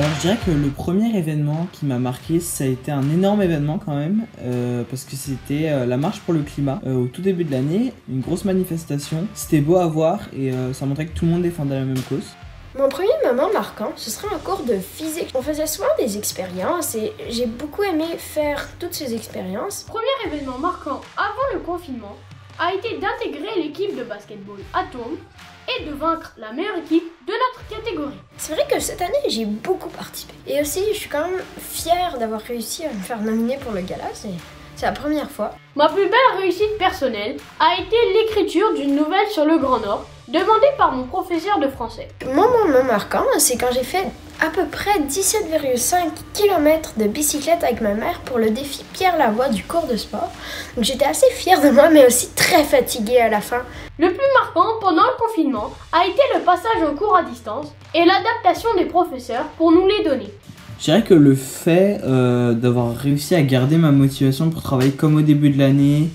Alors je dirais que le premier événement qui m'a marqué, ça a été un énorme événement quand même, parce que c'était la marche pour le climat au tout début de l'année, une grosse manifestation. C'était beau à voir et ça montrait que tout le monde défendait la même cause. Mon premier moment marquant, ce serait un cours de physique. On faisait souvent des expériences et j'ai beaucoup aimé faire toutes ces expériences. Premier événement marquant avant le confinement a été d'intégrer l'équipe de basketball Atome et de vaincre la meilleure équipe de notre catégorie. C'est vrai que cette année, j'ai beaucoup participé. Et aussi, je suis quand même fière d'avoir réussi à me faire nominer pour le gala. C'est la première fois. Ma plus belle réussite personnelle a été l'écriture d'une nouvelle sur le Grand Nord, demandée par mon professeur de français. Mon moment marquant, c'est quand j'ai fait à peu près 17,5 km de bicyclette avec ma mère pour le défi Pierre Lavoie du cours de sport. Donc j'étais assez fière de moi, mais aussi très fatiguée à la fin. Le plus marquant pendant le confinement a été le passage en cours à distance et l'adaptation des professeurs pour nous les donner. Je dirais que le fait d'avoir réussi à garder ma motivation pour travailler comme au début de l'année,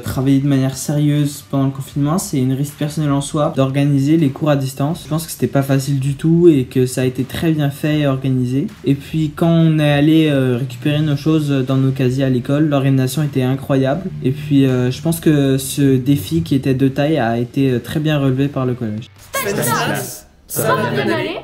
travailler de manière sérieuse pendant le confinement, c'est une réussite personnelle en soi d'organiser les cours à distance. Je pense que c'était pas facile du tout et que ça a été très bien fait et organisé. Et puis quand on est allé récupérer nos choses dans nos casiers à l'école, l'organisation était incroyable. Et puis je pense que ce défi qui était de taille a été très bien relevé par le collège. Ça va bien aller.